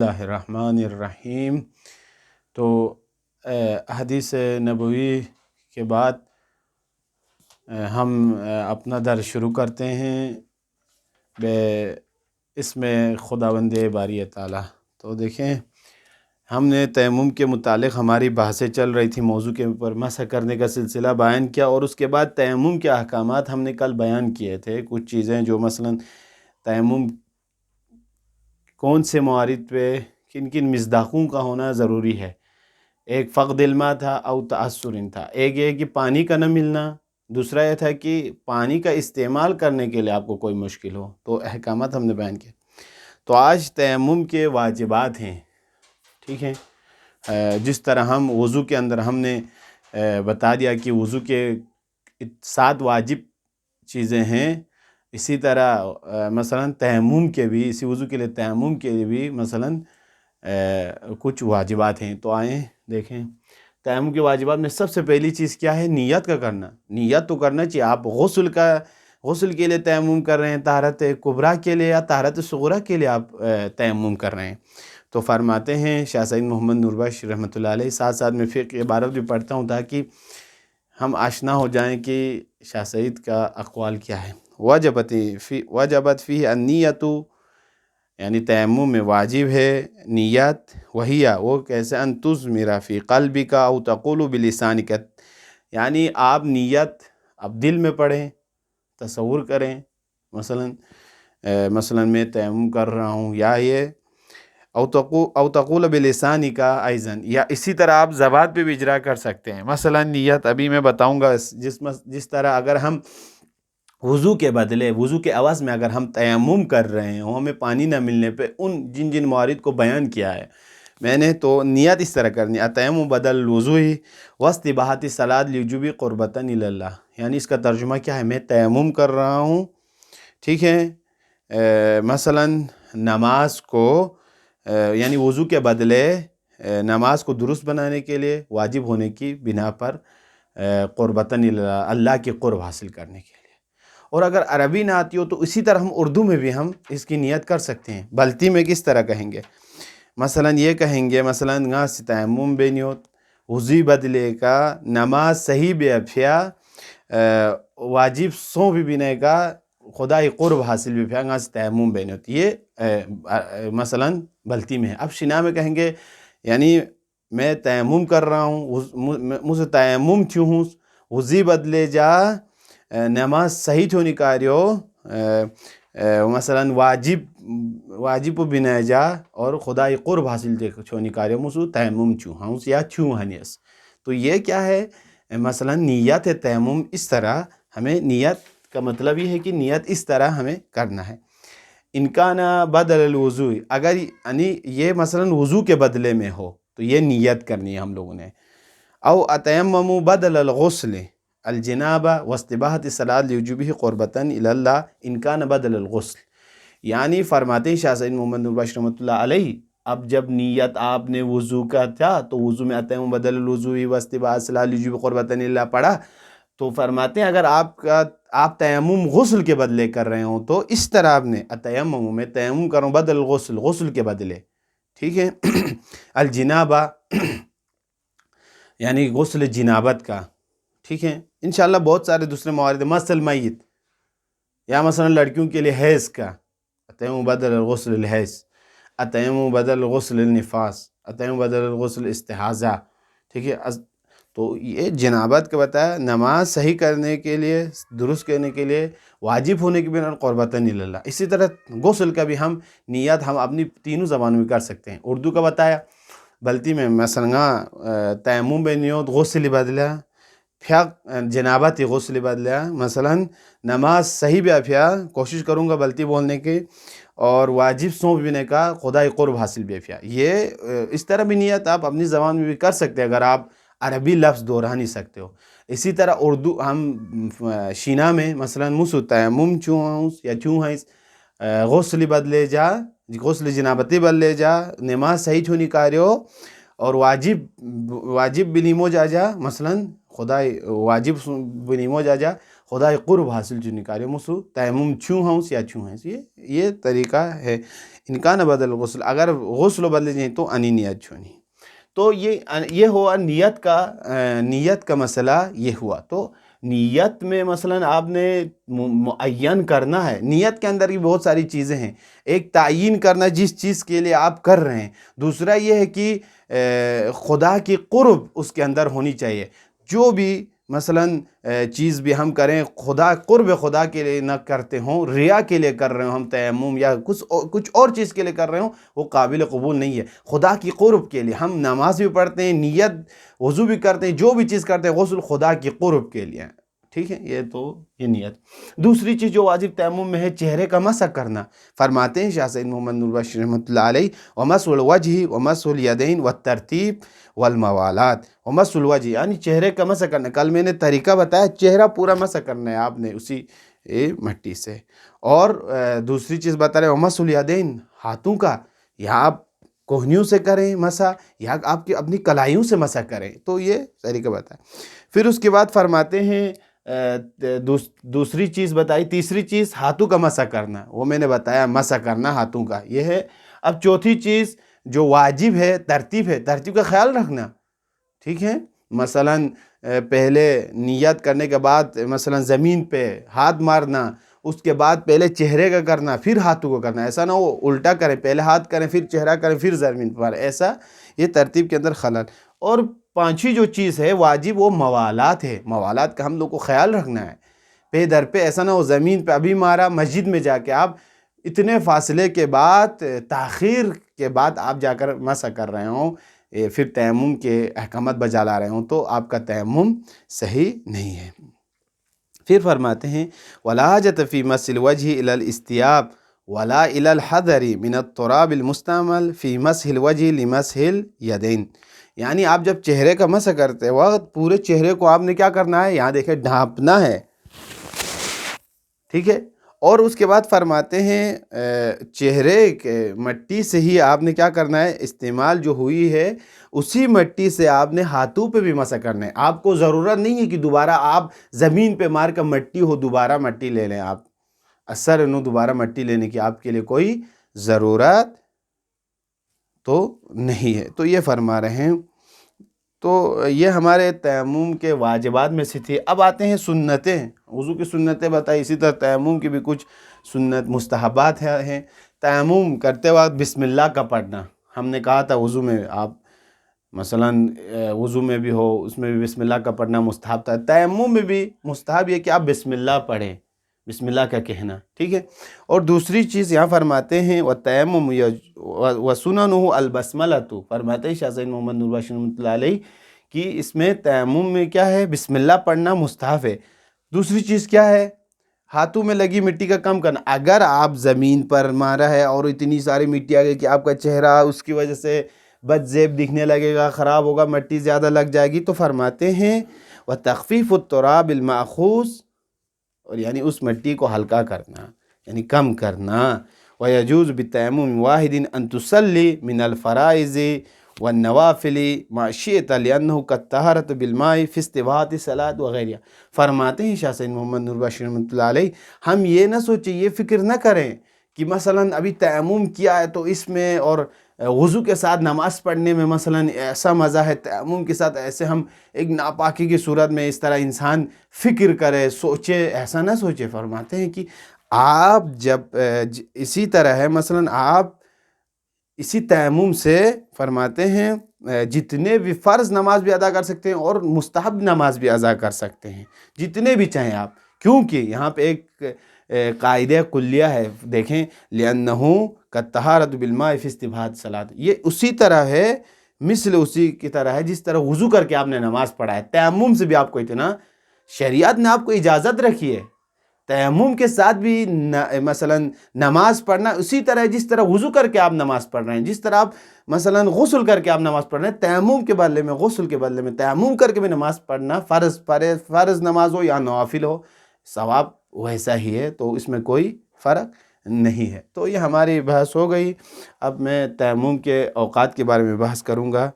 اللہ الرحمن الرحیم۔ تو حدیث نبوی کے بعد ہم اپنا درس شروع کرتے ہیں اس میں خداوند باری تعالیٰ۔ تو دیکھیں، ہم نے تیمم کے متعلق ہماری بحثیں چل رہی تھی، موضوع کے اوپر مسح کرنے کا سلسلہ بیان کیا، اور اس کے بعد تیمم کے احکامات ہم نے کل بیان کیے تھے۔ کچھ چیزیں جو مثلا تیمم کون سے موارد پہ کن کن مصداقوں کا ہونا ضروری ہے۔ ایک فقد الماء تھا او تعثر تھا، ایک یہ کہ پانی کا نہ ملنا، دوسرا یہ تھا کہ پانی کا استعمال کرنے کے لیے آپ کو کوئی مشکل ہو۔ تو احکامات ہم نے بیان کیے۔ تو آج تیمم کے واجبات ہیں، ٹھیک ہے۔ جس طرح ہم وضو کے اندر ہم نے بتا دیا کہ وضو کے 7 واجب چیزیں ہیں، اسی طرح مثلا تیمم کے بھی، اسی وضو کے لیے تیمم کے لیے بھی مثلا کچھ واجبات ہیں۔ تو آئیں دیکھیں، تیمم کے واجبات میں سب سے پہلی چیز کیا ہے؟ نیت کا کرنا۔ نیت تو کرنا چاہیے۔ آپ غسل کے لیے تیمم کر رہے ہیں، طہارت کبریٰ کے لیے یا طہارت صغریٰ کے لیے آپ تیمم کر رہے ہیں، تو فرماتے ہیں شاہ سید محمد نور بخش رحمۃ اللہ علیہ، ساتھ ساتھ میں فقہ عبارت بھی پڑھتا ہوں تاکہ ہم آشنا ہو جائیں کہ شاہ سید کا اقوال کیا ہے۔ وجبت فی النیت، یعنی تیمم میں واجب ہے نیت، وہ کیسے؟ ان تضمر فی قلبک او تقول بلسانک، یعنی آپ نیت اب دل میں پڑھیں، تصور کریں، مثلا میں تیمم کر رہا ہوں، یا یہ او تقول بلسانک ایضاً، یا اسی طرح آپ زبان پہ بھی اجرا کر سکتے ہیں۔ مثلا نیت ابھی میں بتاؤں گا، جس طرح اگر ہم وضو کے بدلے، وضو کے عوض میں اگر ہم تیمم کر رہے ہیں، ہمیں پانی نہ ملنے پہ جن موارد کو بیان کیا ہے میں نے، تو نیت اس طرح کرنی: التیمم بدل الوضوء واستباحۃ الصلاۃ لوجوب قربۃ الی اللہ، یعنی اس کا ترجمہ کیا ہے؟ میں تیمم کر رہا ہوں، ٹھیک ہے، مثلا نماز کو یعنی وضو کے بدلے نماز کو درست بنانے کے لیے، واجب ہونے کی بنا پر قربۃ الی اللہ، اللہ کی قرب حاصل کرنے کے لیے۔ اور اگر عربی نہ آتی ہو تو اسی طرح ہم اردو میں بھی ہم اس کی نیت کر سکتے ہیں۔ بلتی میں کس طرح کہیں گے؟ مثلا یہ کہیں گے، مثلا ناس تیمم بینیوت وضوی بدلے کا نماز صحیح بے افیا واجب سو بھی بنے کا خدای قرب حاصل بھی پھیا ناس تیمم بینیوت، یہ مثلا بلتی میں ہے۔ اب شنا میں کہیں گے، یعنی میں تیمم کر رہا ہوں، مجھے تیمم کیوں ہوں، وضوی بدلے جا نماز صحیح چھو نکاریو، مثلا واجب بنا جا اور خدای قرب حاصل چھو نکاریو، مسو تیمم چھو ہاؤں یا چھو ہنیس۔ تو یہ کیا ہے؟ مثلا نیت تیمم اس طرح ہمیں، نیت کا مطلب یہ ہے کہ نیت اس طرح ہمیں کرنا ہے۔ انکان بدل الوضوء، اگر یعنی یہ مثلا وضو کے بدلے میں ہو تو یہ نیت کرنی ہے ہم لوگوں نے۔ او اتیمم بدل الغسل الجنابہ واستباحۃ الصلاۃ لوجوبہ قربۃ الی اللہ ان کان بدل الغسل، یعنی فرماتے ہیں شاہ سید محمد نور بخش رحمۃ اللہ علیہ، اب جب نیت آپ نے وضو کا تھا تو وضو میں اتیمم بدل الوضوء واستباحۃ الصلاۃ لوجوبہ قربۃ الی اللہ پڑھا، تو فرماتے ہیں اگر آپ تیمم غسل کے بدلے کر رہے ہوں تو اس طرح آپ نے اتیمم میں تیمم کروں بدل الغسل، غسل کے بدلے، ٹھیک ہے، الجنابہ یعنی غسل جنابت کا، ٹھیک ہے۔ انشاءاللہ بہت سارے دوسرے موارد، مثل میت، یا مثلا لڑکیوں کے لیے حیض کا، اتیمم بدل الغسل الحیض، اتیمم بدل غسل النفاس، اتیمم بدل الغسل استحاضہ، ٹھیک ہے۔ تو یہ جنابت کا بتایا، نماز صحیح کرنے کے لیے، درست کرنے کے لیے، واجب ہونے کے بنا قربۃ الی اللہ۔ اسی طرح غسل کا بھی ہم نیت ہم اپنی تینوں زبانوں میں کر سکتے ہیں۔ اردو کا بتایا، بلتی میں مثلا تیمم بے نیت غسل بدلا پھیا جنابت غسل بدلا، مثلا نماز صحیح بھی پھیا کوشش کروں گا بلتی بولنے کی، اور واجب سونپ بنے کا خدای قرب حاصل بھی پھیا۔ یہ اس طرح بھی نیت آپ اپنی زبان میں بھی کر سکتے ہیں اگر آپ عربی لفظ دوہرا نہیں سکتے ہو۔ اسی طرح اردو ہم شینا میں مثلا مسو تیمم چوں ہوں یا چوں ہیں، غسل بدلے جا، غسل جنابتی بدلے جا، نماز صحیح چھو نکاریو، اور واجب بلیمو جا مثلا خدای واجب بلیمو جا خدای قرب حاصل جو نکاریو، مسو تیمم چھوں ہوں یا چھوں ہیں۔ یہ طریقہ ہے۔ इनकान बदल गुस्ल, अगर गुस्ल बदल जाए तो अनी नियत छोनी। तो ये हुआ नीयत का मसला ये हुआ। तो नीयत में मसलन आपने मुअय्यन करना है। नीयत के अंदर भी बहुत सारी चीज़ें हैं। एक तायीन करना जिस चीज़ के लिए आप कर रहे हैं, दूसरा ये है कि खुदा की कुर्ब उसके अंदर होनी चाहिए। जो भी मसलन चीज़ भी हम करें कुर्ब खुदा के लिए न करते हों, रिया के लिए कर रहे हो हम तयम्मुम या कुछ और चीज़ के लिए कर रहे हो, वो काबिल कबूल नहीं है। खुदा की कुर्ब के लिए हम नमाज भी पढ़ते हैं, नियत वज़ू भी करते हैं, जो भी चीज़ करते हैं गुस्ल खुदा की कुर्ब के लिए, ठीक है। ये नियत। दूसरी चीज़ जो वाजिब तयम्मुम में है, चेहरे का मसह करना। फरमाते हैं शाह सैयद मोहम्मद नूर बख्श रहमतुल्लाह अलैह, व मसहुल वजही व मसहुल यदैन व तरतीब वल मवालात व मसहुल वजही, यानी चेहरे का मसह करना। कल मैंने तरीका बताया, चेहरा पूरा मसह करना है आपने उसी मट्टी से। और दूसरी चीज़ बता रहे हैं व मसहुल यदैन, हाथों का, या आप कोहनियों से करें मसा या आपकी अपनी कलाइयों से मसा करें, तो ये तरीका बताया। फिर उसके बाद फरमाते हैं दूसरी चीज़ बताई, तीसरी चीज़ हाथों का मसा करना, वो मैंने बताया मसा करना हाथों का, ये है। अब चौथी चीज़ जो वाजिब है, तरतीब है, तरतीब का ख्याल रखना, ठीक है। मसलन पहले नियत करने के बाद मसलन ज़मीन पे हाथ मारना, उसके बाद पहले चेहरे का करना फिर हाथों को करना, ऐसा ना हो उल्टा करें, पहले हाथ करें फिर चेहरा करें फिर ज़मीन पर, ऐसा ये तरतीब के अंदर खलल। और पांचवी जो चीज़ है वाजिब, वो मवालात है। मवालात का हम लोग को ख्याल रखना है, पे दर पे, ऐसा ना हो ज़मीन पे अभी मारा, मस्जिद में जाके आप इतने फासले के बाद, ताख़ीर के बाद आप जाकर मसा कर रहे हों, फिर तयम्मुम के अहकामात बजा ला रहे हों, तो आपका तयम्मुम सही नहीं है। फिर फरमाते हैं वला हाजत फ़ी मस्सिल वजहि इलल इस्तियाब वला इलल हदरी मिनत तुराबिल मुस्तअमल फ़ी मस्हिल वजहि लिमस्हिल यदैन, यानी आप जब चेहरे का मसा करते वक्त पूरे चेहरे को आपने क्या करना है, यहाँ देखें ढांपना है, ठीक है। और उसके बाद फरमाते हैं चेहरे के मट्टी से ही आपने क्या करना है, इस्तेमाल जो हुई है उसी मट्टी से आपने हाथों पे भी मसा करना है। आपको ज़रूरत नहीं है कि दोबारा आप ज़मीन पे मार कर मट्टी हो दोबारा मट्टी ले लें, आप असर नो दोबारा मट्टी लेने की आपके लिए कोई ज़रूरत तो नहीं है। तो ये फरमा रहे हैं। तो ये हमारे तयम्मुम के वाजिबात में से थी। अब आते हैं सुन्नतें, वज़ू की सुन्नतें बताई, इसी तरह तयम्मुम की भी कुछ सुन्नत मुस्तहबात हैं। तयम्मुम करते वक्त बिस्मिल्लाह का पढ़ना, हमने कहा था वज़ू में आप मसलन वज़ू में भी हो उसमें भी बिस्मिल्लाह का पढ़ना मुस्तहब था, तयम्मुम में भी मुस्तहब ये कि आप बिस्मिल्लाह पढ़ें, बिस्मिल्लाह का कहना, ठीक है। और दूसरी चीज़ यहाँ फरमाते हैं व तयम्मुम व सुननुहु अल बस्मलतु, फरमाते हैं शाह सैयद मोहम्मद नूर बख्श रहमतुल्लाह अलैह कि इसमें तयम्मुम में क्या है, बिस्मिल्लाह पढ़ना मुस्तहब है। दूसरी चीज़ क्या है, हाथों में लगी मिट्टी का कम करना। अगर आप ज़मीन पर मारा है और इतनी सारी मिट्टी आ गई कि आपका चेहरा उसकी वजह से बदज़ेब दिखने लगेगा, ख़राब होगा, मिट्टी ज़्यादा लग जाएगी, तो फरमाते हैं व तख़फ़ीफ़ुत तुराब बिल माख़ूज़, और यानी उस मिट्टी को हल्का करना यानी कम करना। व यजूज़ बितयम्मुम वाहिदिन अन तुसल्ली मिनल फ़राइज़ि व नवाफ़िली मा शिअत लिअन्नहु कत्तहरत बिलमाई फ़ी इस्तिबाअति सलात वग़ैरह। फरमाते हैं शाह सैयद मोहम्मद नूर बख्श रहमतुल्लाह अलैह, हम ये ना सोचें, ये फ़िक्र न करें कि मसलन अभी तयम्मुम किया है तो इसमें और वज़ू के साथ नमाज़ पढ़ने में मसलन ऐसा मज़ा है, तयम्मुम के साथ ऐसे हम एक नापाकी की सूरत में इस तरह इंसान फ़िक्र करे, सोचे, ऐसा ना सोचे। फरमाते हैं कि आप जब इसी तरह है, मसलन आप इसी तयम्मुम से फरमाते हैं जितने भी फ़र्ज़ नमाज भी अदा कर सकते हैं और मुस्तहब नमाज भी अदा कर सकते हैं, जितने भी चाहें आप, क्योंकि यहाँ पे एक कायदे कुल्लिया है, देखें, लिअन्नहु कत्तहरत बिलमाई फ़ी इस्तिबाअति सलात, ये उसी तरह है, मिसल उसी की तरह है जिस तरह वज़ू करके आपने नमाज़ पढ़ा है, तयम्मुम से भी आपको इतना शरीयत ने आपको इजाज़त रखी है। तयम्मुम के साथ भी मसलन नमाज पढ़ना उसी तरह जिस तरह वज़ू करके आप नमाज़ पढ़ रहे हैं, जिस तरह आप मसलन गुस्ल करके आप नमाज़ पढ़ रहे हैं, तयम्मुम के बदले में गुस्ल के बदले में तयम्मुम करके भी नमाज़ पढ़ना, फ़र्ज़ नमाज हो या नवाफिल हो, सवाब वैसा ही है, तो इसमें कोई फ़र्क नहीं है। तो ये हमारी बहस हो गई। अब मैं तयम्मुम के औक़ात के बारे में बहस करूँगा।